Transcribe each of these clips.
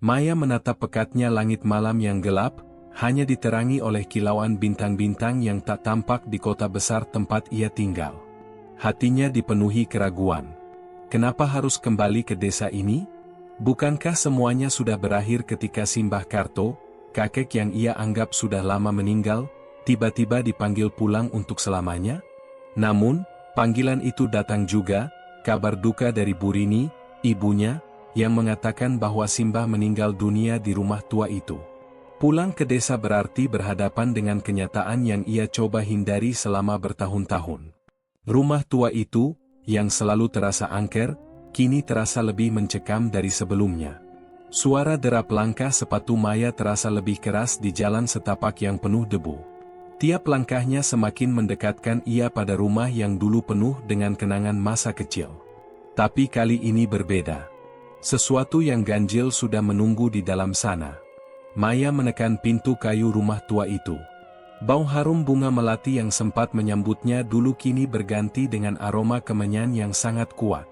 Maya menatap pekatnya langit malam yang gelap, hanya diterangi oleh kilauan bintang-bintang yang tak tampak di kota besar tempat ia tinggal. Hatinya dipenuhi keraguan. Kenapa harus kembali ke desa ini? Bukankah semuanya sudah berakhir ketika Simbah Karto, kakek yang ia anggap sudah lama meninggal, tiba-tiba dipanggil pulang untuk selamanya? Namun, panggilan itu datang juga, kabar duka dari Burini, ibunya, yang mengatakan bahwa Simbah meninggal dunia di rumah tua itu. Pulang ke desa berarti berhadapan dengan kenyataan yang ia coba hindari selama bertahun-tahun. Rumah tua itu, yang selalu terasa angker, kini terasa lebih mencekam dari sebelumnya. Suara derap langkah sepatu Maya terasa lebih keras di jalan setapak yang penuh debu. Tiap langkahnya semakin mendekatkan ia pada rumah yang dulu penuh dengan kenangan masa kecil. Tapi kali ini berbeda. Sesuatu yang ganjil sudah menunggu di dalam sana. Maya menekan pintu kayu rumah tua itu. Bau harum bunga melati yang sempat menyambutnya dulu kini berganti dengan aroma kemenyan yang sangat kuat.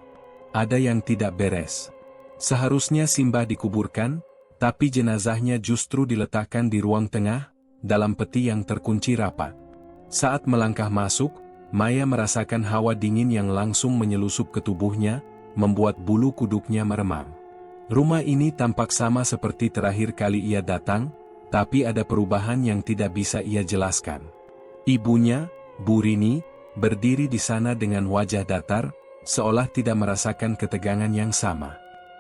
Ada yang tidak beres. Seharusnya Simbah dikuburkan, tapi jenazahnya justru diletakkan di ruang tengah, dalam peti yang terkunci rapat. Saat melangkah masuk, Maya merasakan hawa dingin yang langsung menyelusup ke tubuhnya, membuat bulu kuduknya meremang. Rumah ini tampak sama seperti terakhir kali ia datang, tapi ada perubahan yang tidak bisa ia jelaskan. Ibunya, Burini, berdiri di sana dengan wajah datar, seolah tidak merasakan ketegangan yang sama.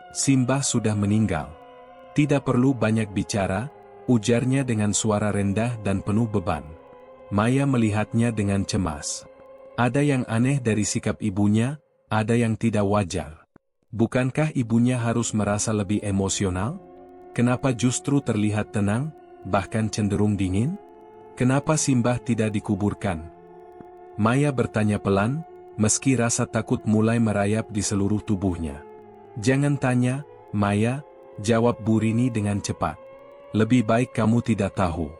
Simbah sudah meninggal. Tidak perlu banyak bicara, ujarnya dengan suara rendah dan penuh beban. Maya melihatnya dengan cemas. Ada yang aneh dari sikap ibunya, ada yang tidak wajar. Bukankah ibunya harus merasa lebih emosional? Kenapa justru terlihat tenang, bahkan cenderung dingin? Kenapa Simbah tidak dikuburkan? Maya bertanya pelan, meski rasa takut mulai merayap di seluruh tubuhnya. Jangan tanya, Maya, jawab Burini dengan cepat. Lebih baik kamu tidak tahu.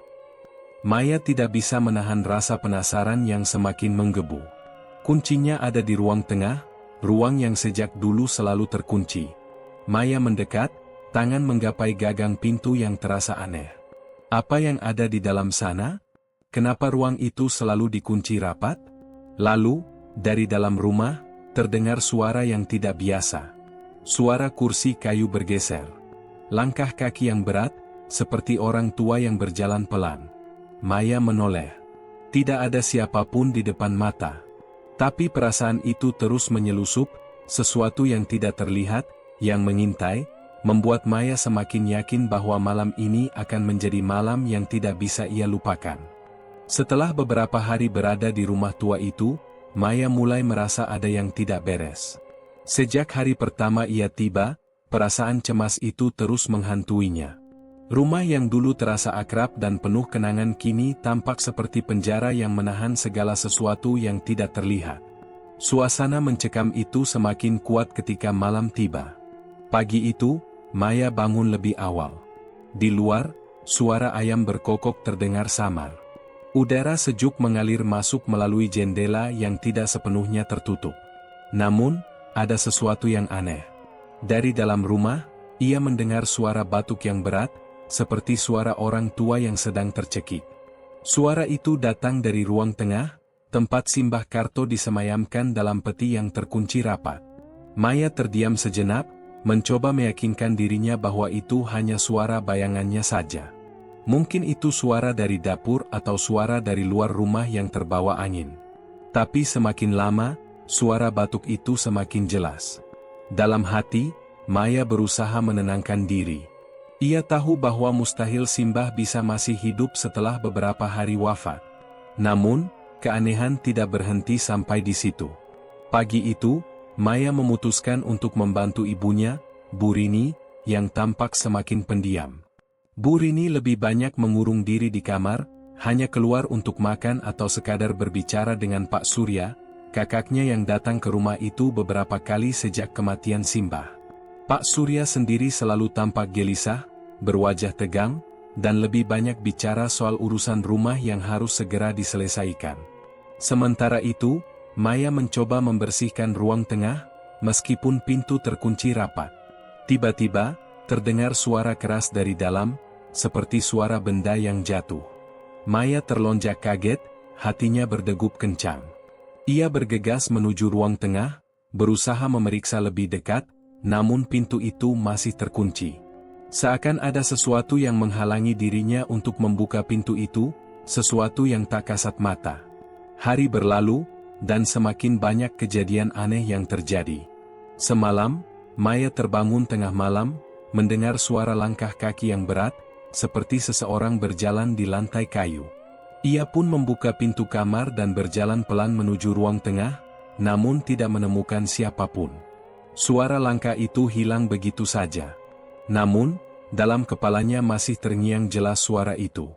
Maya tidak bisa menahan rasa penasaran yang semakin menggebu. Kuncinya ada di ruang tengah, ruang yang sejak dulu selalu terkunci. Maya mendekat, tangan menggapai gagang pintu yang terasa aneh. Apa yang ada di dalam sana? Kenapa ruang itu selalu dikunci rapat? Lalu, dari dalam rumah, terdengar suara yang tidak biasa. Suara kursi kayu bergeser. Langkah kaki yang berat, seperti orang tua yang berjalan pelan. Maya menoleh. Tidak ada siapapun di depan mata. Tapi perasaan itu terus menyelusup, sesuatu yang tidak terlihat, yang mengintai, membuat Maya semakin yakin bahwa malam ini akan menjadi malam yang tidak bisa ia lupakan. Setelah beberapa hari berada di rumah tua itu, Maya mulai merasa ada yang tidak beres. Sejak hari pertama ia tiba, perasaan cemas itu terus menghantuinya. Rumah yang dulu terasa akrab dan penuh kenangan kini tampak seperti penjara yang menahan segala sesuatu yang tidak terlihat. Suasana mencekam itu semakin kuat ketika malam tiba. Pagi itu, Maya bangun lebih awal. Di luar, suara ayam berkokok terdengar samar. Udara sejuk mengalir masuk melalui jendela yang tidak sepenuhnya tertutup. Namun, ada sesuatu yang aneh. Dari dalam rumah, ia mendengar suara batuk yang berat, seperti suara orang tua yang sedang tercekik. Suara itu datang dari ruang tengah, tempat Simbah Karto disemayamkan dalam peti yang terkunci rapat. Maya terdiam sejenak, mencoba meyakinkan dirinya bahwa itu hanya suara bayangannya saja. Mungkin itu suara dari dapur atau suara dari luar rumah yang terbawa angin. Tapi semakin lama, suara batuk itu semakin jelas. Dalam hati, Maya berusaha menenangkan diri. Ia tahu bahwa mustahil Simbah bisa masih hidup setelah beberapa hari wafat. Namun, keanehan tidak berhenti sampai di situ. Pagi itu, Maya memutuskan untuk membantu ibunya, Burini, yang tampak semakin pendiam. Burini lebih banyak mengurung diri di kamar, hanya keluar untuk makan atau sekadar berbicara dengan Pak Surya, kakaknya yang datang ke rumah itu beberapa kali sejak kematian Simbah. Pak Surya sendiri selalu tampak gelisah, berwajah tegang, dan lebih banyak bicara soal urusan rumah yang harus segera diselesaikan. Sementara itu, Maya mencoba membersihkan ruang tengah, meskipun pintu terkunci rapat. Tiba-tiba, Terdengar suara keras dari dalam, seperti suara benda yang jatuh. Maya terlonjak kaget, hatinya berdegup kencang. Ia bergegas menuju ruang tengah, berusaha memeriksa lebih dekat, namun pintu itu masih terkunci. Seakan ada sesuatu yang menghalangi dirinya untuk membuka pintu itu, sesuatu yang tak kasat mata. Hari berlalu, dan semakin banyak kejadian aneh yang terjadi. Semalam, Maya terbangun tengah malam, mendengar suara langkah kaki yang berat, seperti seseorang berjalan di lantai kayu. Ia pun membuka pintu kamar dan berjalan pelan menuju ruang tengah, namun tidak menemukan siapapun. Suara langkah itu hilang begitu saja. Namun, dalam kepalanya masih terngiang jelas suara itu.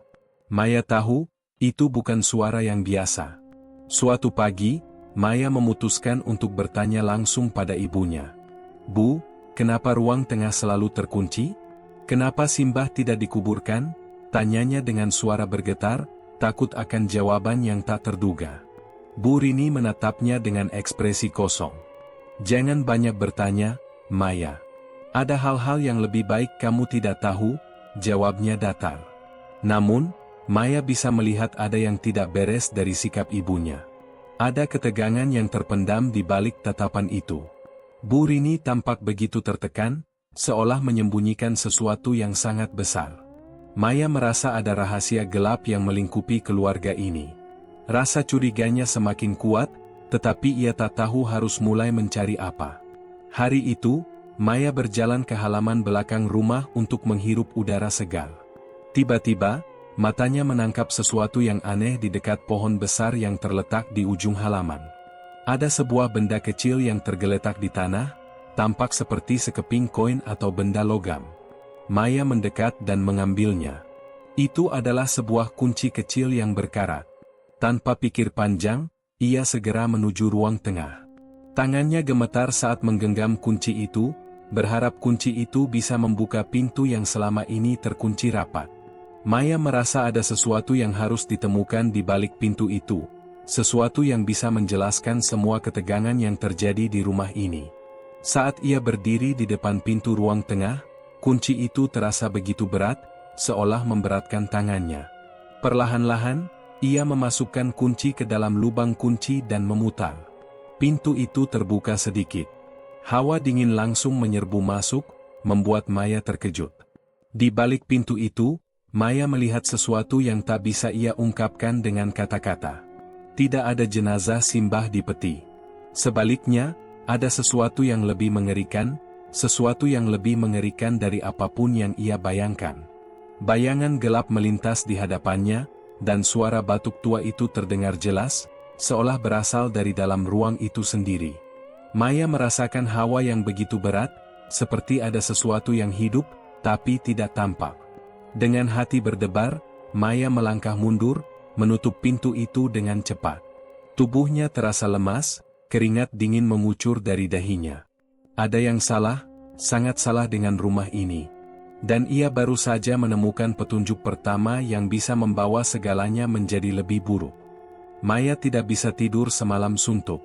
Maya tahu, itu bukan suara yang biasa. Suatu pagi, Maya memutuskan untuk bertanya langsung pada ibunya. "Bu, kenapa ruang tengah selalu terkunci? Kenapa Simbah tidak dikuburkan?" Tanyanya dengan suara bergetar, takut akan jawaban yang tak terduga. Bu Rini menatapnya dengan ekspresi kosong. "Jangan banyak bertanya, Maya. Ada hal-hal yang lebih baik kamu tidak tahu," jawabnya datar. Namun, Maya bisa melihat ada yang tidak beres dari sikap ibunya. Ada ketegangan yang terpendam di balik tatapan itu. Bu Rini tampak begitu tertekan, seolah menyembunyikan sesuatu yang sangat besar. Maya merasa ada rahasia gelap yang melingkupi keluarga ini. Rasa curiganya semakin kuat, tetapi ia tak tahu harus mulai mencari apa. Hari itu, Maya berjalan ke halaman belakang rumah untuk menghirup udara segar. Tiba-tiba, matanya menangkap sesuatu yang aneh di dekat pohon besar yang terletak di ujung halaman. Ada sebuah benda kecil yang tergeletak di tanah, tampak seperti sekeping koin atau benda logam. Maya mendekat dan mengambilnya. Itu adalah sebuah kunci kecil yang berkarat. Tanpa pikir panjang, ia segera menuju ruang tengah. Tangannya gemetar saat menggenggam kunci itu, berharap kunci itu bisa membuka pintu yang selama ini terkunci rapat. Maya merasa ada sesuatu yang harus ditemukan di balik pintu itu, sesuatu yang bisa menjelaskan semua ketegangan yang terjadi di rumah ini. Saat ia berdiri di depan pintu ruang tengah, kunci itu terasa begitu berat, seolah memberatkan tangannya. Perlahan-lahan, ia memasukkan kunci ke dalam lubang kunci dan memutar. Pintu itu terbuka sedikit. Hawa dingin langsung menyerbu masuk, membuat Maya terkejut. Di balik pintu itu, Maya melihat sesuatu yang tak bisa ia ungkapkan dengan kata-kata. Tidak ada jenazah Simbah di peti. Sebaliknya, ada sesuatu yang lebih mengerikan, sesuatu yang lebih mengerikan dari apapun yang ia bayangkan. Bayangan gelap melintas di hadapannya, dan suara batuk tua itu terdengar jelas, seolah berasal dari dalam ruang itu sendiri. Maya merasakan hawa yang begitu berat, seperti ada sesuatu yang hidup, tapi tidak tampak. Dengan hati berdebar, Maya melangkah mundur, menutup pintu itu dengan cepat. Tubuhnya terasa lemas, keringat dingin mengucur dari dahinya. Ada yang salah, sangat salah dengan rumah ini. Dan ia baru saja menemukan petunjuk pertama yang bisa membawa segalanya menjadi lebih buruk. Maya tidak bisa tidur semalam suntuk.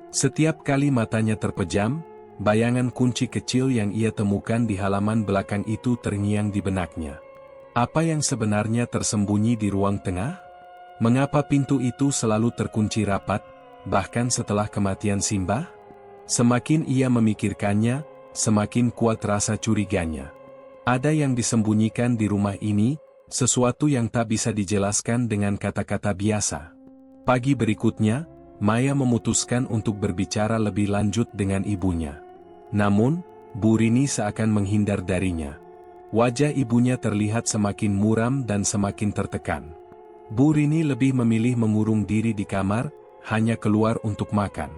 Setiap kali matanya terpejam, bayangan kunci kecil yang ia temukan di halaman belakang itu terngiang di benaknya. Apa yang sebenarnya tersembunyi di ruang tengah? Mengapa pintu itu selalu terkunci rapat, bahkan setelah kematian Simbah? Semakin ia memikirkannya, semakin kuat rasa curiganya. Ada yang disembunyikan di rumah ini, sesuatu yang tak bisa dijelaskan dengan kata-kata biasa. Pagi berikutnya, Maya memutuskan untuk berbicara lebih lanjut dengan ibunya. Namun, Bu Rini seakan menghindar darinya. Wajah ibunya terlihat semakin muram dan semakin tertekan. Bu Rini lebih memilih mengurung diri di kamar, hanya keluar untuk makan.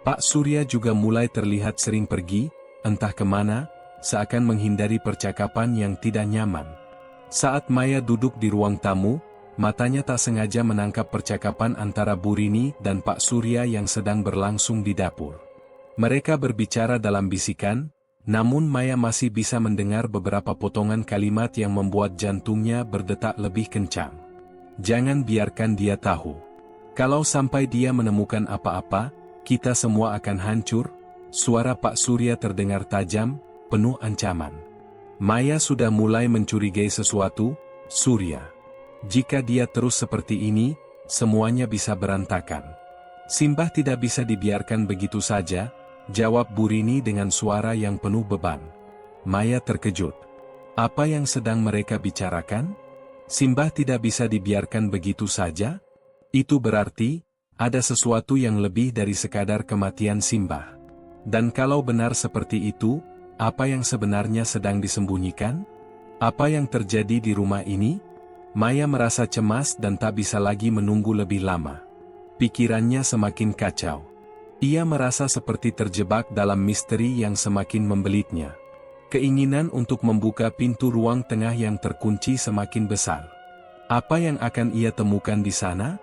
Pak Surya juga mulai terlihat sering pergi, entah kemana, seakan menghindari percakapan yang tidak nyaman. Saat Maya duduk di ruang tamu, matanya tak sengaja menangkap percakapan antara Bu Rini dan Pak Surya yang sedang berlangsung di dapur. Mereka berbicara dalam bisikan, namun Maya masih bisa mendengar beberapa potongan kalimat yang membuat jantungnya berdetak lebih kencang. Jangan biarkan dia tahu. Kalau sampai dia menemukan apa-apa, kita semua akan hancur. Suara Pak Surya terdengar tajam, penuh ancaman. Maya sudah mulai mencurigai sesuatu, Surya. Jika dia terus seperti ini, semuanya bisa berantakan. Simbah tidak bisa dibiarkan begitu saja, jawab Bu Rini dengan suara yang penuh beban. Maya terkejut. Apa yang sedang mereka bicarakan? Simbah tidak bisa dibiarkan begitu saja? Itu berarti, ada sesuatu yang lebih dari sekadar kematian Simbah. Dan kalau benar seperti itu, apa yang sebenarnya sedang disembunyikan? Apa yang terjadi di rumah ini? Maya merasa cemas dan tak bisa lagi menunggu lebih lama. Pikirannya semakin kacau. Ia merasa seperti terjebak dalam misteri yang semakin membelitnya. Keinginan untuk membuka pintu ruang tengah yang terkunci semakin besar. Apa yang akan ia temukan di sana?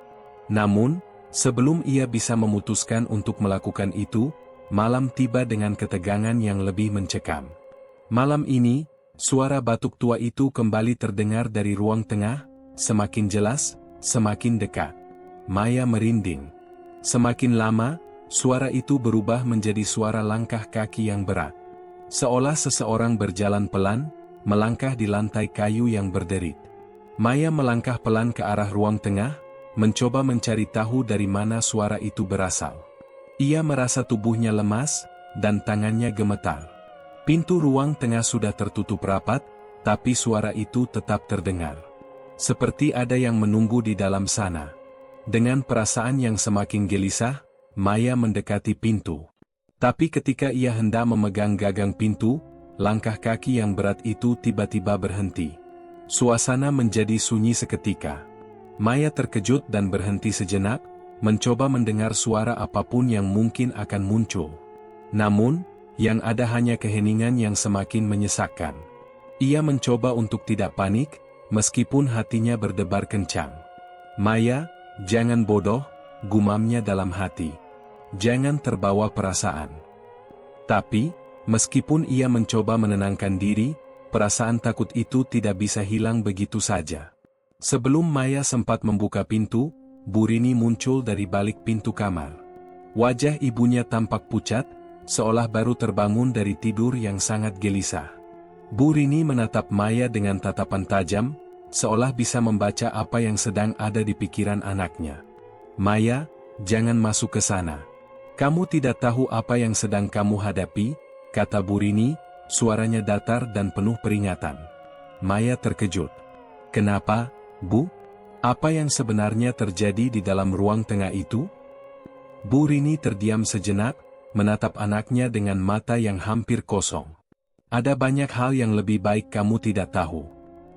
Namun, sebelum ia bisa memutuskan untuk melakukan itu, malam tiba dengan ketegangan yang lebih mencekam. Malam ini, suara batuk tua itu kembali terdengar dari ruang tengah, semakin jelas, semakin dekat. Maya merinding. Semakin lama, suara itu berubah menjadi suara langkah kaki yang berat. Seolah seseorang berjalan pelan, melangkah di lantai kayu yang berderit. Maya melangkah pelan ke arah ruang tengah, mencoba mencari tahu dari mana suara itu berasal. Ia merasa tubuhnya lemas, dan tangannya gemetar. Pintu ruang tengah sudah tertutup rapat, tapi suara itu tetap terdengar. Seperti ada yang menunggu di dalam sana. Dengan perasaan yang semakin gelisah, Maya mendekati pintu. Tapi ketika ia hendak memegang gagang pintu, langkah kaki yang berat itu tiba-tiba berhenti. Suasana menjadi sunyi seketika. Maya terkejut dan berhenti sejenak, mencoba mendengar suara apapun yang mungkin akan muncul. Namun, yang ada hanya keheningan yang semakin menyesakkan. Ia mencoba untuk tidak panik, meskipun hatinya berdebar kencang. Maya, jangan bodoh, gumamnya dalam hati. Jangan terbawa perasaan. Tapi, meskipun ia mencoba menenangkan diri, perasaan takut itu tidak bisa hilang begitu saja. Sebelum Maya sempat membuka pintu, Bu Rini muncul dari balik pintu kamar. Wajah ibunya tampak pucat, seolah baru terbangun dari tidur yang sangat gelisah. Bu Rini menatap Maya dengan tatapan tajam, seolah bisa membaca apa yang sedang ada di pikiran anaknya. Maya, jangan masuk ke sana. Kamu tidak tahu apa yang sedang kamu hadapi, kata Bu Rini, suaranya datar dan penuh peringatan. Maya terkejut. Kenapa, Bu? Apa yang sebenarnya terjadi di dalam ruang tengah itu? Bu Rini terdiam sejenak, menatap anaknya dengan mata yang hampir kosong. Ada banyak hal yang lebih baik kamu tidak tahu.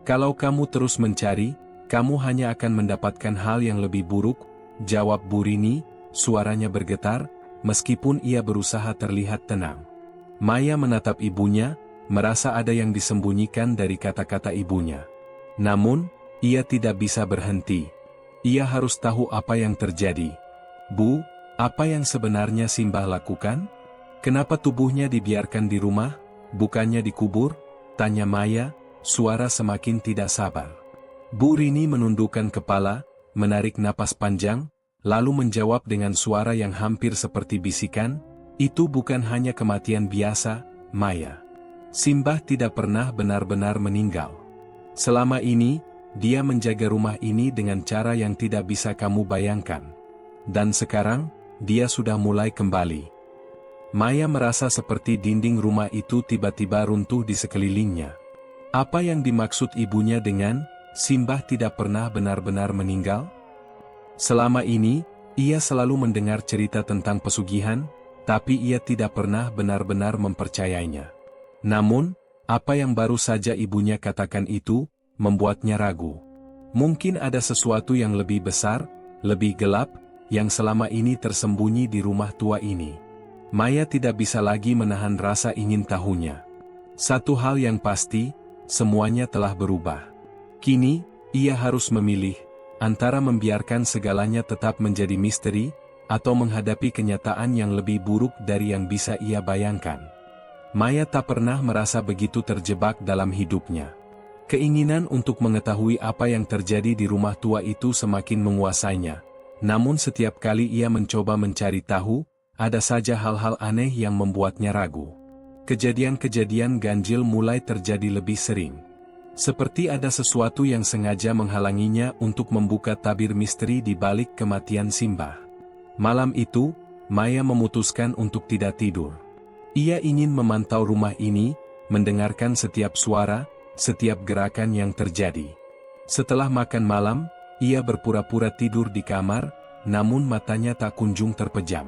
Kalau kamu terus mencari, kamu hanya akan mendapatkan hal yang lebih buruk, jawab Bu Rini, suaranya bergetar, meskipun ia berusaha terlihat tenang. Maya menatap ibunya, merasa ada yang disembunyikan dari kata-kata ibunya. Namun, ia tidak bisa berhenti. Ia harus tahu apa yang terjadi. Bu, apa yang sebenarnya Simbah lakukan? Kenapa tubuhnya dibiarkan di rumah, bukannya dikubur? Tanya Maya, suara semakin tidak sabar. Bu Rini menundukkan kepala, menarik napas panjang, lalu menjawab dengan suara yang hampir seperti bisikan, itu bukan hanya kematian biasa, Maya. Simbah tidak pernah benar-benar meninggal. Selama ini, dia menjaga rumah ini dengan cara yang tidak bisa kamu bayangkan. Dan sekarang, dia sudah mulai kembali. Maya merasa seperti dinding rumah itu tiba-tiba runtuh di sekelilingnya. Apa yang dimaksud ibunya dengan, Simbah tidak pernah benar-benar meninggal? Selama ini, ia selalu mendengar cerita tentang pesugihan, tapi ia tidak pernah benar-benar mempercayainya. Namun, apa yang baru saja ibunya katakan itu, membuatnya ragu. Mungkin ada sesuatu yang lebih besar, lebih gelap, yang selama ini tersembunyi di rumah tua ini. Maya tidak bisa lagi menahan rasa ingin tahunya. Satu hal yang pasti, semuanya telah berubah. Kini, ia harus memilih, antara membiarkan segalanya tetap menjadi misteri, atau menghadapi kenyataan yang lebih buruk dari yang bisa ia bayangkan. Maya tak pernah merasa begitu terjebak dalam hidupnya. Keinginan untuk mengetahui apa yang terjadi di rumah tua itu semakin menguasainya. Namun setiap kali ia mencoba mencari tahu, ada saja hal-hal aneh yang membuatnya ragu. Kejadian-kejadian ganjil mulai terjadi lebih sering. Seperti ada sesuatu yang sengaja menghalanginya untuk membuka tabir misteri di balik kematian Simbah. Malam itu, Maya memutuskan untuk tidak tidur. Ia ingin memantau rumah ini, mendengarkan setiap suara, setiap gerakan yang terjadi. Setelah makan malam, ia berpura-pura tidur di kamar, namun matanya tak kunjung terpejam.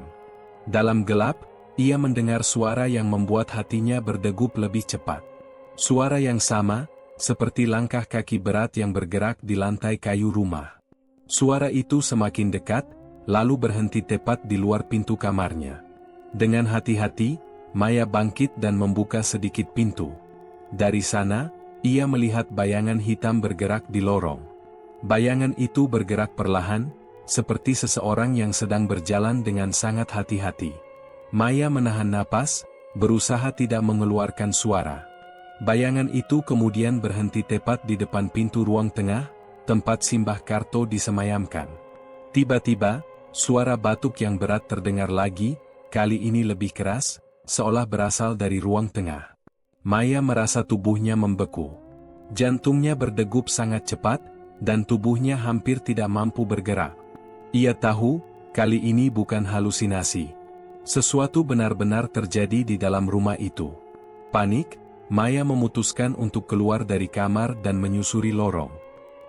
Dalam gelap, ia mendengar suara yang membuat hatinya berdegup lebih cepat. Suara yang sama, seperti langkah kaki berat yang bergerak di lantai kayu rumah. Suara itu semakin dekat, lalu berhenti tepat di luar pintu kamarnya. Dengan hati-hati, Maya bangkit dan membuka sedikit pintu. Dari sana, ia melihat bayangan hitam bergerak di lorong. Bayangan itu bergerak perlahan, seperti seseorang yang sedang berjalan dengan sangat hati-hati. Maya menahan napas, berusaha tidak mengeluarkan suara. Bayangan itu kemudian berhenti tepat di depan pintu ruang tengah, tempat Simbah Karto disemayamkan. Tiba-tiba, suara batuk yang berat terdengar lagi, kali ini lebih keras, seolah berasal dari ruang tengah. Maya merasa tubuhnya membeku. Jantungnya berdegup sangat cepat, dan tubuhnya hampir tidak mampu bergerak. Ia tahu, kali ini bukan halusinasi. Sesuatu benar-benar terjadi di dalam rumah itu. Panik, Maya memutuskan untuk keluar dari kamar dan menyusuri lorong.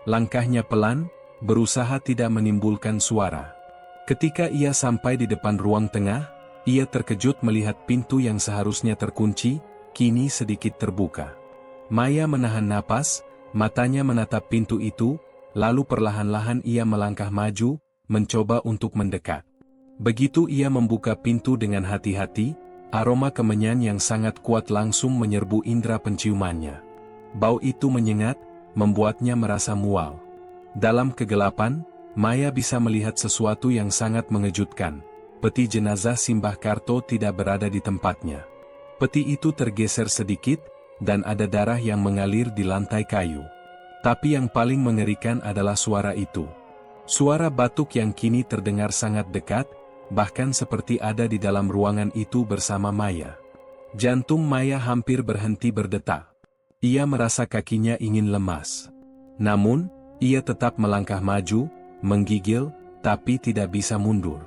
Langkahnya pelan, berusaha tidak menimbulkan suara. Ketika ia sampai di depan ruang tengah, ia terkejut melihat pintu yang seharusnya terkunci, kini sedikit terbuka. Maya menahan napas, matanya menatap pintu itu, lalu perlahan-lahan ia melangkah maju, mencoba untuk mendekat. Begitu ia membuka pintu dengan hati-hati, aroma kemenyan yang sangat kuat langsung menyerbu indera penciumannya. Bau itu menyengat, membuatnya merasa mual. Dalam kegelapan, Maya bisa melihat sesuatu yang sangat mengejutkan. Peti jenazah Simbah Karto tidak berada di tempatnya. Peti itu tergeser sedikit, dan ada darah yang mengalir di lantai kayu. Tapi yang paling mengerikan adalah suara itu. Suara batuk yang kini terdengar sangat dekat, bahkan seperti ada di dalam ruangan itu bersama Maya. Jantung Maya hampir berhenti berdetak. Ia merasa kakinya ingin lemas. Namun, ia tetap melangkah maju, menggigil, tapi tidak bisa mundur.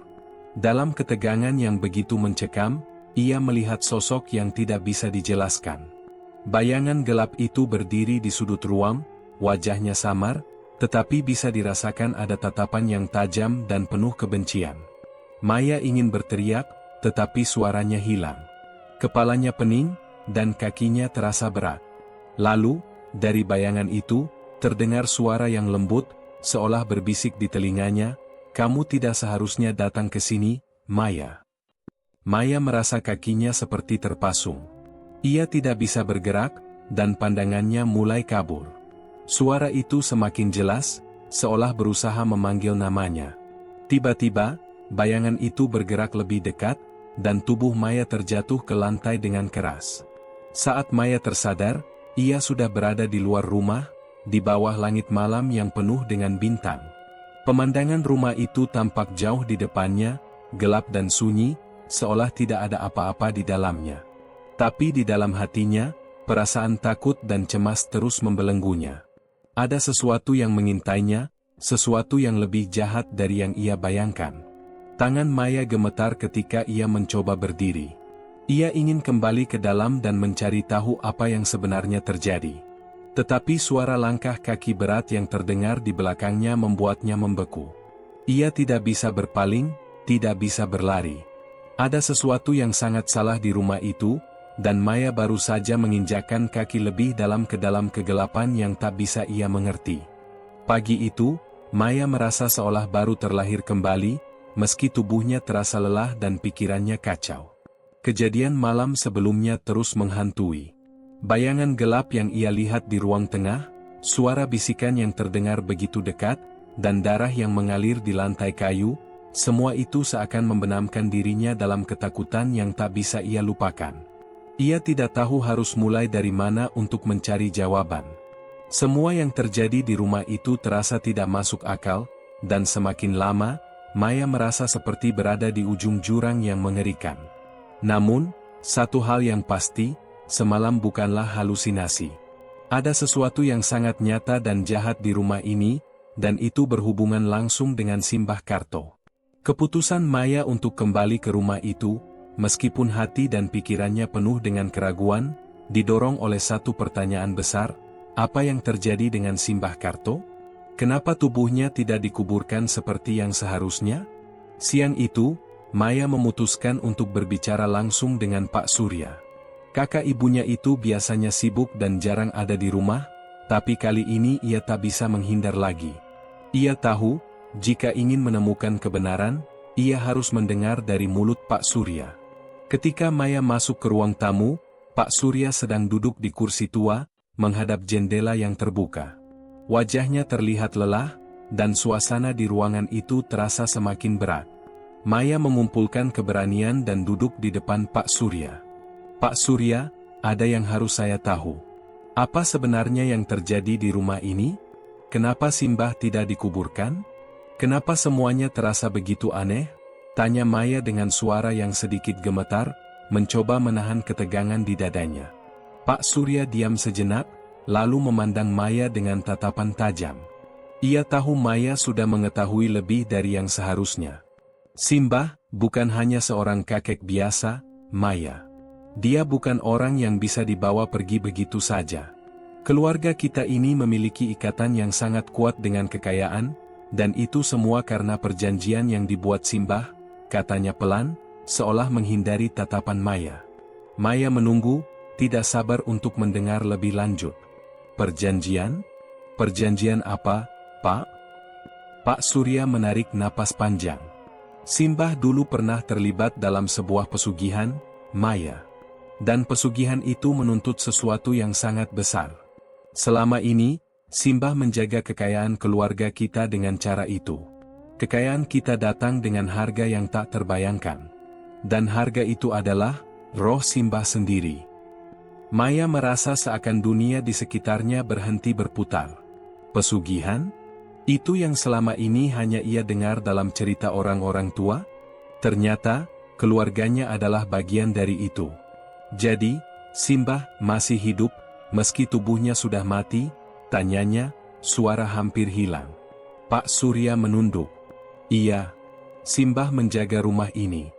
Dalam ketegangan yang begitu mencekam, ia melihat sosok yang tidak bisa dijelaskan. Bayangan gelap itu berdiri di sudut ruang, wajahnya samar, tetapi bisa dirasakan ada tatapan yang tajam dan penuh kebencian. Maya ingin berteriak, tetapi suaranya hilang. Kepalanya pening, dan kakinya terasa berat. Lalu, dari bayangan itu, terdengar suara yang lembut, seolah berbisik di telinganya, "Kamu tidak seharusnya datang ke sini, Maya." Maya merasa kakinya seperti terpasung. Ia tidak bisa bergerak, dan pandangannya mulai kabur. Suara itu semakin jelas, seolah berusaha memanggil namanya. Tiba-tiba, bayangan itu bergerak lebih dekat, dan tubuh Maya terjatuh ke lantai dengan keras. Saat Maya tersadar, ia sudah berada di luar rumah, di bawah langit malam yang penuh dengan bintang. Pemandangan rumah itu tampak jauh di depannya, gelap dan sunyi, seolah tidak ada apa-apa di dalamnya. Tapi di dalam hatinya, perasaan takut dan cemas terus membelenggunya. Ada sesuatu yang mengintainya, sesuatu yang lebih jahat dari yang ia bayangkan. Tangan Maya gemetar ketika ia mencoba berdiri. Ia ingin kembali ke dalam dan mencari tahu apa yang sebenarnya terjadi. Tetapi suara langkah kaki berat yang terdengar di belakangnya membuatnya membeku. Ia tidak bisa berpaling, tidak bisa berlari. Ada sesuatu yang sangat salah di rumah itu, dan Maya baru saja menginjakkan kaki lebih dalam ke dalam kegelapan yang tak bisa ia mengerti. Pagi itu, Maya merasa seolah baru terlahir kembali, meski tubuhnya terasa lelah dan pikirannya kacau. Kejadian malam sebelumnya terus menghantui. Bayangan gelap yang ia lihat di ruang tengah, suara bisikan yang terdengar begitu dekat, dan darah yang mengalir di lantai kayu, semua itu seakan membenamkan dirinya dalam ketakutan yang tak bisa ia lupakan. Ia tidak tahu harus mulai dari mana untuk mencari jawaban. Semua yang terjadi di rumah itu terasa tidak masuk akal, dan semakin lama, Maya merasa seperti berada di ujung jurang yang mengerikan. Namun, satu hal yang pasti, semalam bukanlah halusinasi. Ada sesuatu yang sangat nyata dan jahat di rumah ini, dan itu berhubungan langsung dengan Simbah Karto. Keputusan Maya untuk kembali ke rumah itu, meskipun hati dan pikirannya penuh dengan keraguan, didorong oleh satu pertanyaan besar, apa yang terjadi dengan Simbah Karto? Kenapa tubuhnya tidak dikuburkan seperti yang seharusnya? Siang itu, Maya memutuskan untuk berbicara langsung dengan Pak Surya. Kakak ibunya itu biasanya sibuk dan jarang ada di rumah, tapi kali ini ia tak bisa menghindar lagi. Ia tahu, jika ingin menemukan kebenaran, ia harus mendengar dari mulut Pak Surya. Ketika Maya masuk ke ruang tamu, Pak Surya sedang duduk di kursi tua, menghadap jendela yang terbuka. Wajahnya terlihat lelah, dan suasana di ruangan itu terasa semakin berat. Maya mengumpulkan keberanian dan duduk di depan Pak Surya. Pak Surya, ada yang harus saya tahu. Apa sebenarnya yang terjadi di rumah ini? Kenapa Simbah tidak dikuburkan? Kenapa semuanya terasa begitu aneh? Tanya Maya dengan suara yang sedikit gemetar, mencoba menahan ketegangan di dadanya. Pak Surya diam sejenak, lalu memandang Maya dengan tatapan tajam. Ia tahu Maya sudah mengetahui lebih dari yang seharusnya. Simbah bukan hanya seorang kakek biasa, Maya. Dia bukan orang yang bisa dibawa pergi begitu saja. Keluarga kita ini memiliki ikatan yang sangat kuat dengan kekayaan, dan itu semua karena perjanjian yang dibuat Simbah, katanya pelan, seolah menghindari tatapan Maya. Maya menunggu, tidak sabar untuk mendengar lebih lanjut. Perjanjian? Perjanjian apa, Pak? Pak Surya menarik napas panjang. Simbah dulu pernah terlibat dalam sebuah pesugihan, Maya. Dan pesugihan itu menuntut sesuatu yang sangat besar. Selama ini, Simbah menjaga kekayaan keluarga kita dengan cara itu. Kekayaan kita datang dengan harga yang tak terbayangkan. Dan harga itu adalah roh Simbah sendiri. Maya merasa seakan dunia di sekitarnya berhenti berputar. Pesugihan? Itu yang selama ini hanya ia dengar dalam cerita orang-orang tua? Ternyata, keluarganya adalah bagian dari itu. Jadi, Simbah masih hidup, meski tubuhnya sudah mati? Tanyanya, suara hampir hilang. Pak Surya menunduk. Iya, Simbah menjaga rumah ini.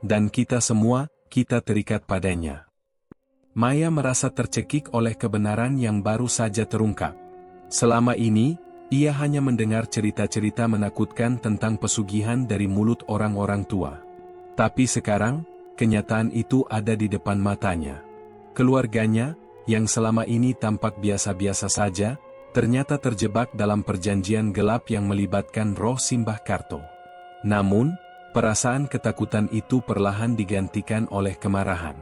Dan kita semua, kita terikat padanya. Maya merasa tercekik oleh kebenaran yang baru saja terungkap. Selama ini, ia hanya mendengar cerita-cerita menakutkan tentang pesugihan dari mulut orang-orang tua. Tapi sekarang, kenyataan itu ada di depan matanya. Keluarganya, yang selama ini tampak biasa-biasa saja, ternyata terjebak dalam perjanjian gelap yang melibatkan roh Simbah Karto. Namun, perasaan ketakutan itu perlahan digantikan oleh kemarahan.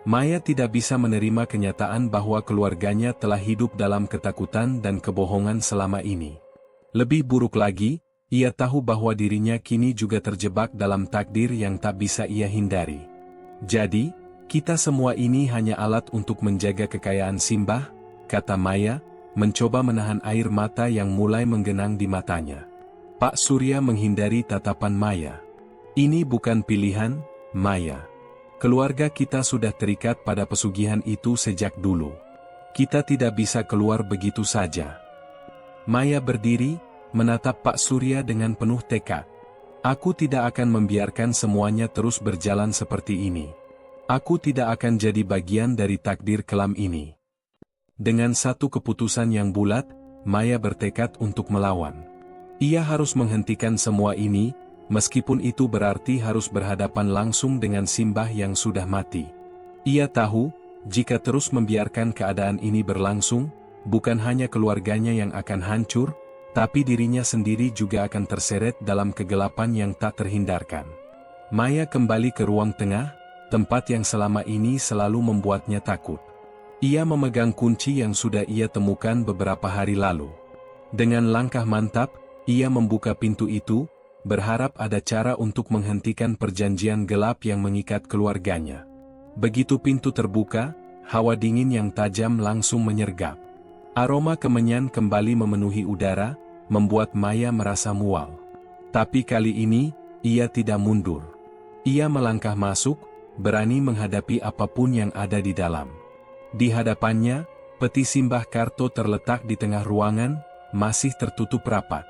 Maya tidak bisa menerima kenyataan bahwa keluarganya telah hidup dalam ketakutan dan kebohongan selama ini. Lebih buruk lagi, ia tahu bahwa dirinya kini juga terjebak dalam takdir yang tak bisa ia hindari. Jadi, kita semua ini hanya alat untuk menjaga kekayaan Simbah, kata Maya, mencoba menahan air mata yang mulai menggenang di matanya. Pak Surya menghindari tatapan Maya. Ini bukan pilihan, Maya. Keluarga kita sudah terikat pada pesugihan itu sejak dulu. Kita tidak bisa keluar begitu saja. Maya berdiri, menatap Pak Surya dengan penuh tekad. Aku tidak akan membiarkan semuanya terus berjalan seperti ini. Aku tidak akan jadi bagian dari takdir kelam ini. Dengan satu keputusan yang bulat, Maya bertekad untuk melawan. Ia harus menghentikan semua ini, meskipun itu berarti harus berhadapan langsung dengan Simbah yang sudah mati. Ia tahu, jika terus membiarkan keadaan ini berlangsung, bukan hanya keluarganya yang akan hancur, tapi dirinya sendiri juga akan terseret dalam kegelapan yang tak terhindarkan. Maya kembali ke ruang tengah, tempat yang selama ini selalu membuatnya takut. Ia memegang kunci yang sudah ia temukan beberapa hari lalu. Dengan langkah mantap, ia membuka pintu itu, berharap ada cara untuk menghentikan perjanjian gelap yang mengikat keluarganya. Begitu pintu terbuka, hawa dingin yang tajam langsung menyergap. Aroma kemenyan kembali memenuhi udara, membuat Maya merasa mual. Tapi kali ini, ia tidak mundur. Ia melangkah masuk, berani menghadapi apapun yang ada di dalam. Di hadapannya, peti Simbah Karto terletak di tengah ruangan, masih tertutup rapat.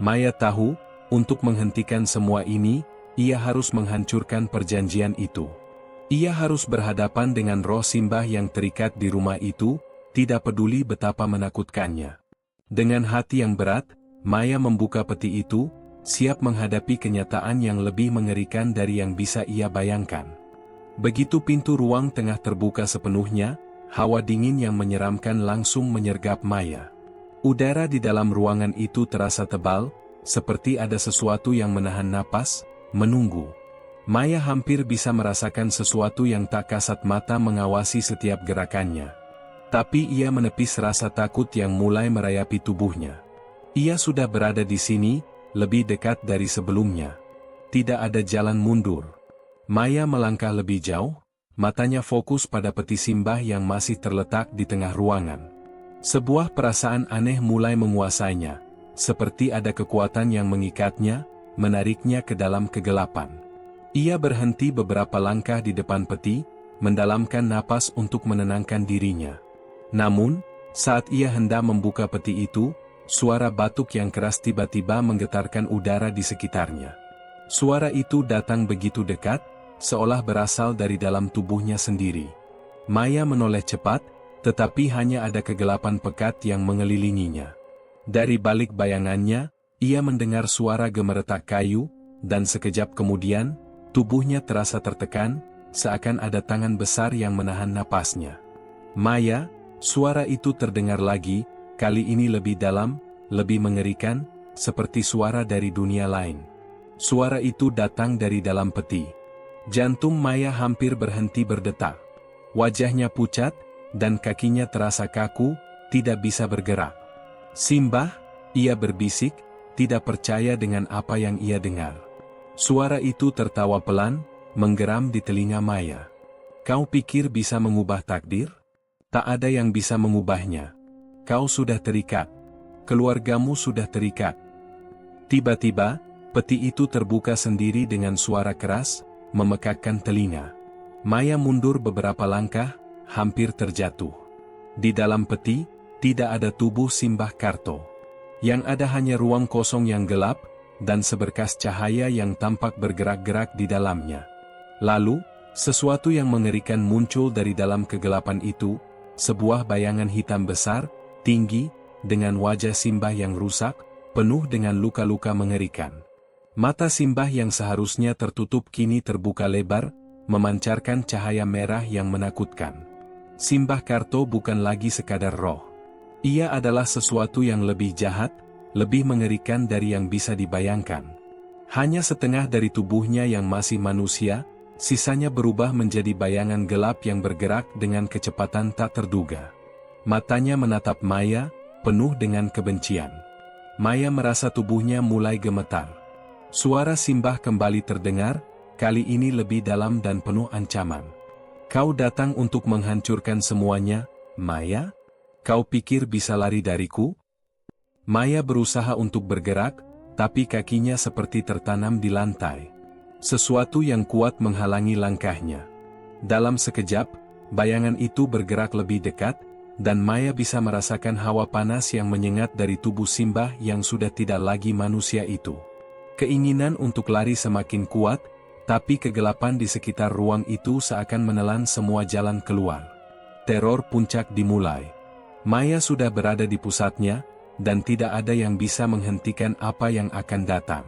Maya tahu, untuk menghentikan semua ini, ia harus menghancurkan perjanjian itu. Ia harus berhadapan dengan roh Simbah yang terikat di rumah itu, tidak peduli betapa menakutkannya. Dengan hati yang berat, Maya membuka peti itu, siap menghadapi kenyataan yang lebih mengerikan dari yang bisa ia bayangkan. Begitu pintu ruang tengah terbuka sepenuhnya, hawa dingin yang menyeramkan langsung menyergap Maya. Udara di dalam ruangan itu terasa tebal, seperti ada sesuatu yang menahan napas, menunggu. Maya hampir bisa merasakan sesuatu yang tak kasat mata mengawasi setiap gerakannya. Tapi ia menepis rasa takut yang mulai merayapi tubuhnya. Ia sudah berada di sini, lebih dekat dari sebelumnya. Tidak ada jalan mundur. Maya melangkah lebih jauh, matanya fokus pada peti Simbah yang masih terletak di tengah ruangan. Sebuah perasaan aneh mulai menguasainya, seperti ada kekuatan yang mengikatnya, menariknya ke dalam kegelapan. Ia berhenti beberapa langkah di depan peti, mendalamkan napas untuk menenangkan dirinya. Namun, saat ia hendak membuka peti itu, suara batuk yang keras tiba-tiba menggetarkan udara di sekitarnya. Suara itu datang begitu dekat, seolah berasal dari dalam tubuhnya sendiri. Maya menoleh cepat, tetapi hanya ada kegelapan pekat yang mengelilinginya. Dari balik bayangannya, ia mendengar suara gemeretak kayu, dan sekejap kemudian, tubuhnya terasa tertekan, seakan ada tangan besar yang menahan napasnya. Maya, suara itu terdengar lagi, kali ini lebih dalam, lebih mengerikan, seperti suara dari dunia lain. Suara itu datang dari dalam peti. Jantung Maya hampir berhenti berdetak. Wajahnya pucat, dan kakinya terasa kaku, tidak bisa bergerak. "Simbah," ia berbisik, tidak percaya dengan apa yang ia dengar. Suara itu tertawa pelan, menggeram di telinga Maya. "Kau pikir bisa mengubah takdir? Tak ada yang bisa mengubahnya. Kau sudah terikat. Keluargamu sudah terikat." Tiba-tiba, peti itu terbuka sendiri dengan suara keras, memekakkan telinga. Maya mundur beberapa langkah, hampir terjatuh. Di dalam peti, tidak ada tubuh Simbah Karto. Yang ada hanya ruang kosong yang gelap, dan seberkas cahaya yang tampak bergerak-gerak di dalamnya. Lalu, sesuatu yang mengerikan muncul dari dalam kegelapan itu, sebuah bayangan hitam besar, tinggi, dengan wajah Simbah yang rusak, penuh dengan luka-luka mengerikan. Mata Simbah yang seharusnya tertutup kini terbuka lebar, memancarkan cahaya merah yang menakutkan. Simbah Karto bukan lagi sekadar roh. Ia adalah sesuatu yang lebih jahat, lebih mengerikan dari yang bisa dibayangkan. Hanya setengah dari tubuhnya yang masih manusia, sisanya berubah menjadi bayangan gelap yang bergerak dengan kecepatan tak terduga. Matanya menatap Maya, penuh dengan kebencian. Maya merasa tubuhnya mulai gemetar. Suara Simbah kembali terdengar, kali ini lebih dalam dan penuh ancaman. "Kau datang untuk menghancurkan semuanya, Maya? Kau pikir bisa lari dariku?" Maya berusaha untuk bergerak, tapi kakinya seperti tertanam di lantai. Sesuatu yang kuat menghalangi langkahnya. Dalam sekejap, bayangan itu bergerak lebih dekat, dan Maya bisa merasakan hawa panas yang menyengat dari tubuh Simbah yang sudah tidak lagi manusia itu. Keinginan untuk lari semakin kuat, tapi kegelapan di sekitar ruang itu seakan menelan semua jalan keluar. Teror puncak dimulai. Maya sudah berada di pusatnya, dan tidak ada yang bisa menghentikan apa yang akan datang.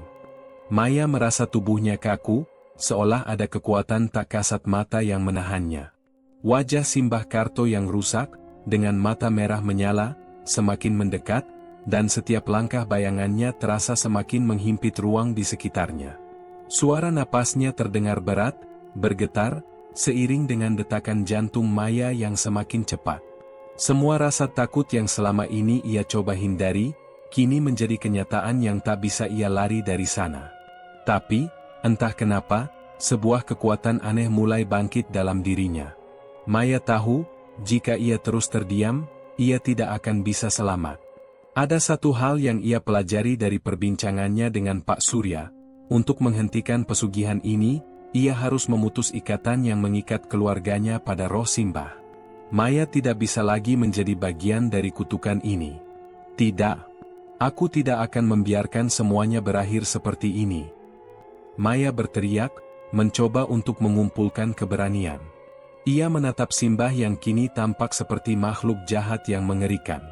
Maya merasa tubuhnya kaku, seolah ada kekuatan tak kasat mata yang menahannya. Wajah Simbah Karto yang rusak, dengan mata merah menyala, semakin mendekat, dan setiap langkah bayangannya terasa semakin menghimpit ruang di sekitarnya. Suara napasnya terdengar berat, bergetar, seiring dengan detakan jantung Maya yang semakin cepat. Semua rasa takut yang selama ini ia coba hindari, kini menjadi kenyataan yang tak bisa ia lari dari sana. Tapi, entah kenapa, sebuah kekuatan aneh mulai bangkit dalam dirinya. Maya tahu, jika ia terus terdiam, ia tidak akan bisa selamat. Ada satu hal yang ia pelajari dari perbincangannya dengan Pak Surya. Untuk menghentikan pesugihan ini, ia harus memutus ikatan yang mengikat keluarganya pada roh Simbah. Maya tidak bisa lagi menjadi bagian dari kutukan ini. Tidak. Aku tidak akan membiarkan semuanya berakhir seperti ini. Maya berteriak, mencoba untuk mengumpulkan keberanian. Ia menatap Simbah yang kini tampak seperti makhluk jahat yang mengerikan.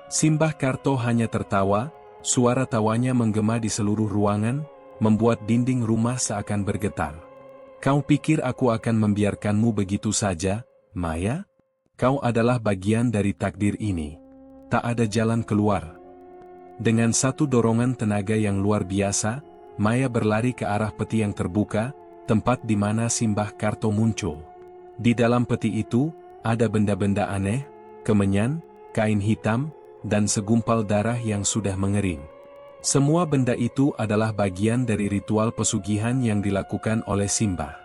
Simbah Karto hanya tertawa, suara tawanya menggema di seluruh ruangan, membuat dinding rumah seakan bergetar. Kau pikir aku akan membiarkanmu begitu saja, Maya? Kau adalah bagian dari takdir ini. Tak ada jalan keluar. Dengan satu dorongan tenaga yang luar biasa, Maya berlari ke arah peti yang terbuka, tempat di mana Simbah Karto muncul. Di dalam peti itu, ada benda-benda aneh, kemenyan, kain hitam, dan segumpal darah yang sudah mengering. Semua benda itu adalah bagian dari ritual pesugihan yang dilakukan oleh Simbah.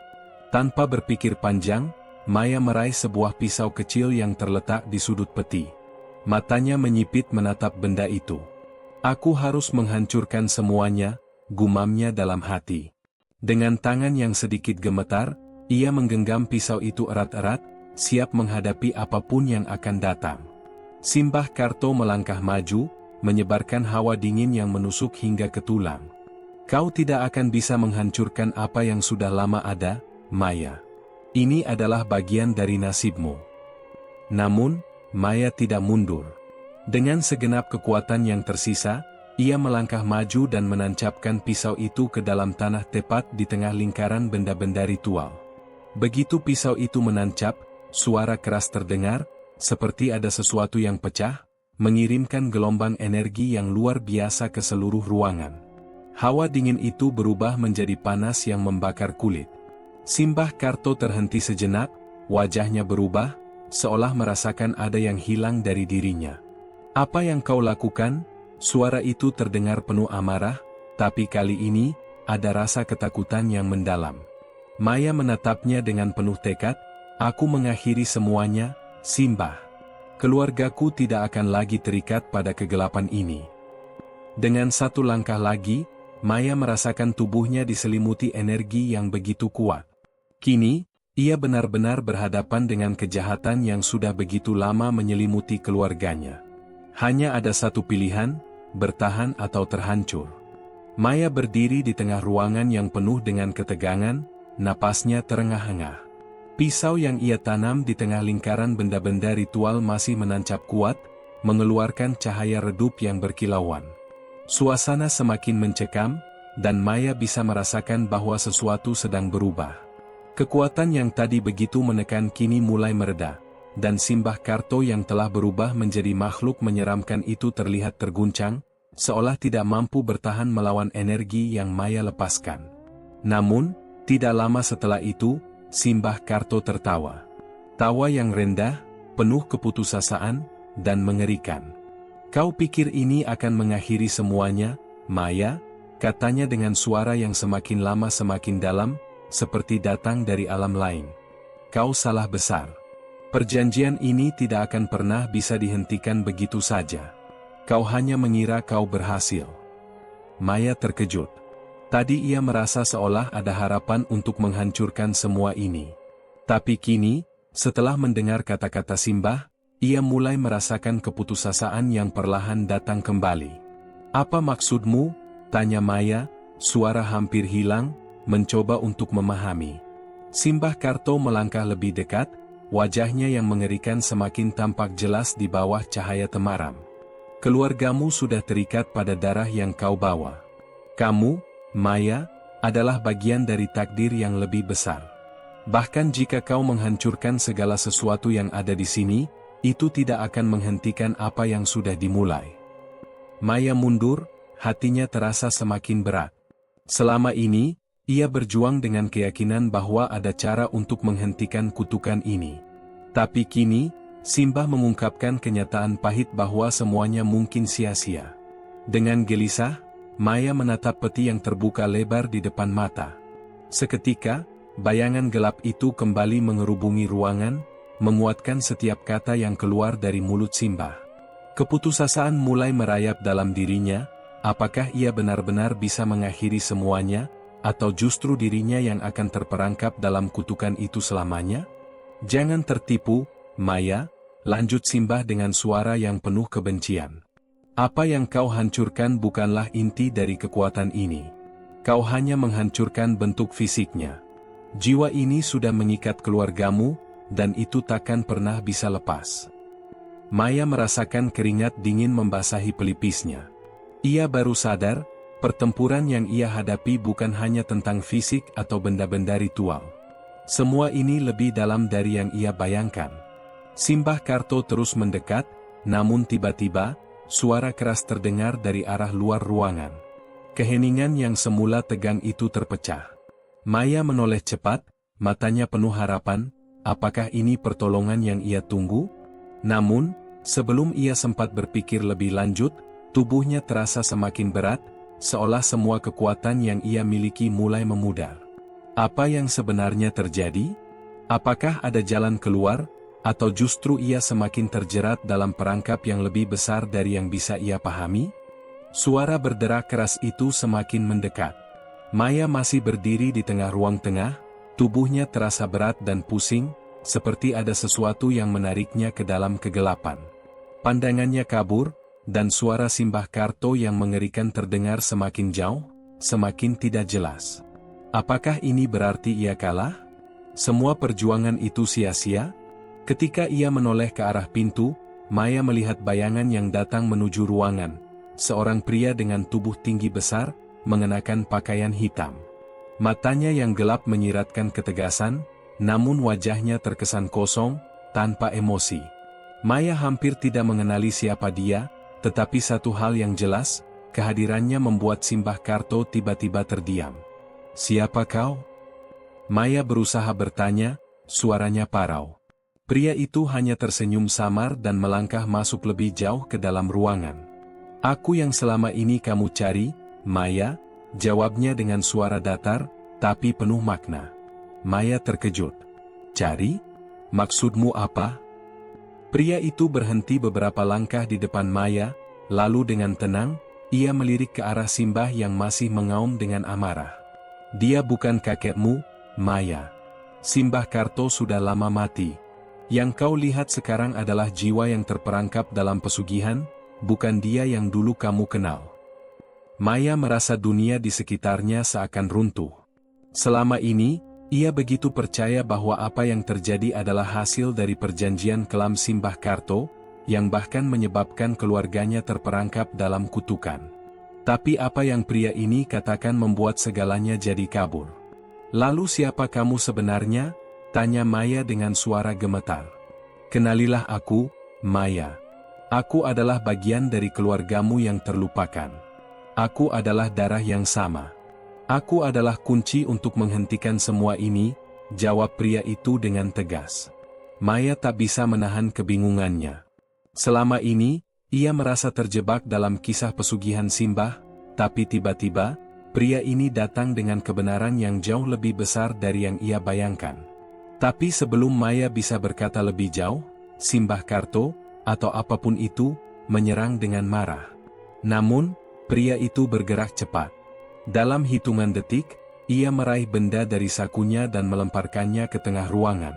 Tanpa berpikir panjang, Maya meraih sebuah pisau kecil yang terletak di sudut peti. Matanya menyipit menatap benda itu. Aku harus menghancurkan semuanya, gumamnya dalam hati. Dengan tangan yang sedikit gemetar, ia menggenggam pisau itu erat-erat, siap menghadapi apapun yang akan datang. Simbah Karto melangkah maju, menyebarkan hawa dingin yang menusuk hingga ke tulang. Kau tidak akan bisa menghancurkan apa yang sudah lama ada, Maya. Ini adalah bagian dari nasibmu. Namun, Maya tidak mundur. Dengan segenap kekuatan yang tersisa, ia melangkah maju dan menancapkan pisau itu ke dalam tanah tepat di tengah lingkaran benda-benda ritual. Begitu pisau itu menancap, suara keras terdengar, seperti ada sesuatu yang pecah, mengirimkan gelombang energi yang luar biasa ke seluruh ruangan. Hawa dingin itu berubah menjadi panas yang membakar kulit. Simbah Karto terhenti sejenak, wajahnya berubah, seolah merasakan ada yang hilang dari dirinya. Apa yang kau lakukan? Suara itu terdengar penuh amarah, tapi kali ini, ada rasa ketakutan yang mendalam. Maya menatapnya dengan penuh tekad, aku mengakhiri semuanya, Simbah. Keluargaku tidak akan lagi terikat pada kegelapan ini. Dengan satu langkah lagi, Maya merasakan tubuhnya diselimuti energi yang begitu kuat. Kini, ia benar-benar berhadapan dengan kejahatan yang sudah begitu lama menyelimuti keluarganya. Hanya ada satu pilihan, bertahan atau terhancur. Maya berdiri di tengah ruangan yang penuh dengan ketegangan, napasnya terengah-engah. Pisau yang ia tanam di tengah lingkaran benda-benda ritual masih menancap kuat, mengeluarkan cahaya redup yang berkilauan. Suasana semakin mencekam, dan Maya bisa merasakan bahwa sesuatu sedang berubah. Kekuatan yang tadi begitu menekan kini mulai mereda, dan Simbah Karto yang telah berubah menjadi makhluk menyeramkan itu terlihat terguncang, seolah tidak mampu bertahan melawan energi yang Maya lepaskan. Namun, tidak lama setelah itu, Simbah Karto tertawa. Tawa yang rendah, penuh keputusasaan, dan mengerikan. Kau pikir ini akan mengakhiri semuanya, Maya? Katanya dengan suara yang semakin lama semakin dalam, seperti datang dari alam lain. Kau salah besar. Perjanjian ini tidak akan pernah bisa dihentikan begitu saja. Kau hanya mengira kau berhasil. Maya terkejut. Tadi ia merasa seolah ada harapan untuk menghancurkan semua ini. Tapi kini, setelah mendengar kata-kata Simbah, ia mulai merasakan keputusasaan yang perlahan datang kembali. Apa maksudmu? Tanya Maya, suara hampir hilang, mencoba untuk memahami. Simbah Karto melangkah lebih dekat, wajahnya yang mengerikan semakin tampak jelas di bawah cahaya temaram. Keluargamu sudah terikat pada darah yang kau bawa. Kamu, Maya, adalah bagian dari takdir yang lebih besar. Bahkan jika kau menghancurkan segala sesuatu yang ada di sini, itu tidak akan menghentikan apa yang sudah dimulai. Maya mundur, hatinya terasa semakin berat. Selama ini, ia berjuang dengan keyakinan bahwa ada cara untuk menghentikan kutukan ini. Tapi kini, Simbah mengungkapkan kenyataan pahit bahwa semuanya mungkin sia-sia. Dengan gelisah, Maya menatap peti yang terbuka lebar di depan mata. Seketika, bayangan gelap itu kembali mengerubungi ruangan, menguatkan setiap kata yang keluar dari mulut Simbah. Keputusasaan mulai merayap dalam dirinya, apakah ia benar-benar bisa mengakhiri semuanya, atau justru dirinya yang akan terperangkap dalam kutukan itu selamanya? Jangan tertipu, Maya, lanjut Simbah dengan suara yang penuh kebencian. Apa yang kau hancurkan bukanlah inti dari kekuatan ini. Kau hanya menghancurkan bentuk fisiknya. Jiwa ini sudah mengikat keluargamu, dan itu takkan pernah bisa lepas. Maya merasakan keringat dingin membasahi pelipisnya. Ia baru sadar, pertempuran yang ia hadapi bukan hanya tentang fisik atau benda-benda ritual. Semua ini lebih dalam dari yang ia bayangkan. Simbah Karto terus mendekat, namun tiba-tiba, suara keras terdengar dari arah luar ruangan. Keheningan yang semula tegang itu terpecah. Maya menoleh cepat, matanya penuh harapan, apakah ini pertolongan yang ia tunggu? Namun, sebelum ia sempat berpikir lebih lanjut, tubuhnya terasa semakin berat, seolah semua kekuatan yang ia miliki mulai memudar. Apa yang sebenarnya terjadi? Apakah ada jalan keluar? Atau justru ia semakin terjerat dalam perangkap yang lebih besar dari yang bisa ia pahami? Suara berderak keras itu semakin mendekat. Maya masih berdiri di tengah ruang tengah, tubuhnya terasa berat dan pusing, seperti ada sesuatu yang menariknya ke dalam kegelapan. Pandangannya kabur, dan suara Simbah Karto yang mengerikan terdengar semakin jauh, semakin tidak jelas. Apakah ini berarti ia kalah? Semua perjuangan itu sia-sia? Ketika ia menoleh ke arah pintu, Maya melihat bayangan yang datang menuju ruangan. Seorang pria dengan tubuh tinggi besar, mengenakan pakaian hitam. Matanya yang gelap menyiratkan ketegasan, namun wajahnya terkesan kosong, tanpa emosi. Maya hampir tidak mengenali siapa dia, tetapi satu hal yang jelas, kehadirannya membuat Simbah Karto tiba-tiba terdiam. "Siapa kau?" Maya berusaha bertanya, suaranya parau. Pria itu hanya tersenyum samar dan melangkah masuk lebih jauh ke dalam ruangan. "Aku yang selama ini kamu cari, Maya," jawabnya dengan suara datar, tapi penuh makna. Maya terkejut. "Cari? Maksudmu apa?" Pria itu berhenti beberapa langkah di depan Maya, lalu dengan tenang, ia melirik ke arah Simbah yang masih mengaum dengan amarah. "Dia bukan kakekmu, Maya. Simbah Karto sudah lama mati. Yang kau lihat sekarang adalah jiwa yang terperangkap dalam pesugihan, bukan dia yang dulu kamu kenal." Maya merasa dunia di sekitarnya seakan runtuh. Selama ini, ia begitu percaya bahwa apa yang terjadi adalah hasil dari perjanjian kelam Simbah Karto, yang bahkan menyebabkan keluarganya terperangkap dalam kutukan. Tapi apa yang pria ini katakan membuat segalanya jadi kabur. "Lalu siapa kamu sebenarnya?" tanya Maya dengan suara gemetar. "Kenalilah aku, Maya. Aku adalah bagian dari keluargamu yang terlupakan. Aku adalah darah yang sama. Aku adalah kunci untuk menghentikan semua ini," jawab pria itu dengan tegas. Maya tak bisa menahan kebingungannya. Selama ini, ia merasa terjebak dalam kisah pesugihan Simbah, tapi tiba-tiba, pria ini datang dengan kebenaran yang jauh lebih besar dari yang ia bayangkan. Tapi sebelum Maya bisa berkata lebih jauh, Simbah Karto, atau apapun itu, menyerang dengan marah. Namun, pria itu bergerak cepat. Dalam hitungan detik, ia meraih benda dari sakunya dan melemparkannya ke tengah ruangan.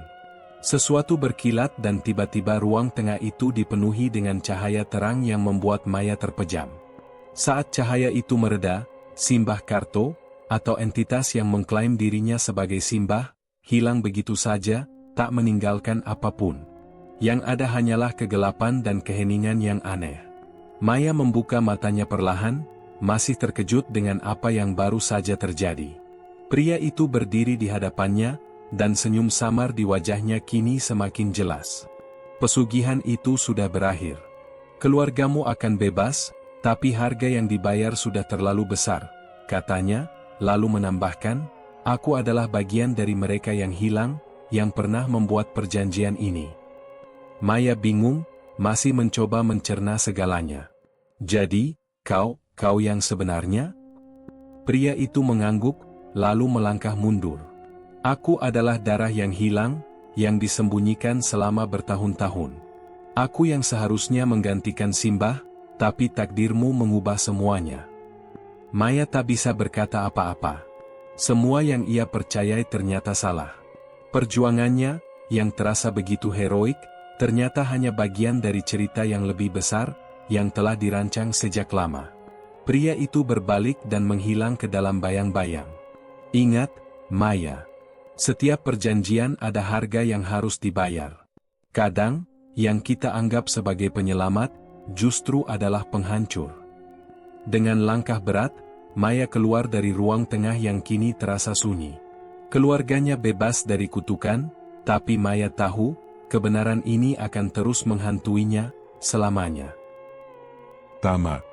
Sesuatu berkilat dan tiba-tiba ruang tengah itu dipenuhi dengan cahaya terang yang membuat Maya terpejam. Saat cahaya itu mereda, Simbah Karto, atau entitas yang mengklaim dirinya sebagai Simbah, hilang begitu saja, tak meninggalkan apapun. Yang ada hanyalah kegelapan dan keheningan yang aneh. Maya membuka matanya perlahan, masih terkejut dengan apa yang baru saja terjadi. Pria itu berdiri di hadapannya, dan senyum samar di wajahnya kini semakin jelas. "Pesugihan itu sudah berakhir. Keluargamu akan bebas, tapi harga yang dibayar sudah terlalu besar," katanya, lalu menambahkan, "Aku adalah bagian dari mereka yang hilang, yang pernah membuat perjanjian ini." Maya bingung, masih mencoba mencerna segalanya. "Jadi, kau yang sebenarnya?" Pria itu mengangguk, lalu melangkah mundur. "Aku adalah darah yang hilang, yang disembunyikan selama bertahun-tahun. Aku yang seharusnya menggantikan Simbah, tapi takdirmu mengubah semuanya." Maya tak bisa berkata apa-apa. Semua yang ia percayai ternyata salah. Perjuangannya, yang terasa begitu heroik, Ternyata hanya bagian dari cerita yang lebih besar, yang telah dirancang sejak lama. Pria itu berbalik dan menghilang ke dalam bayang-bayang. Ingat, Maya. Setiap perjanjian ada harga yang harus dibayar. Kadang, yang kita anggap sebagai penyelamat, justru adalah penghancur. Dengan langkah berat, Maya keluar dari ruang tengah yang kini terasa sunyi. Keluarganya bebas dari kutukan, tapi Maya tahu, kebenaran ini akan terus menghantuinya, selamanya. Tamat.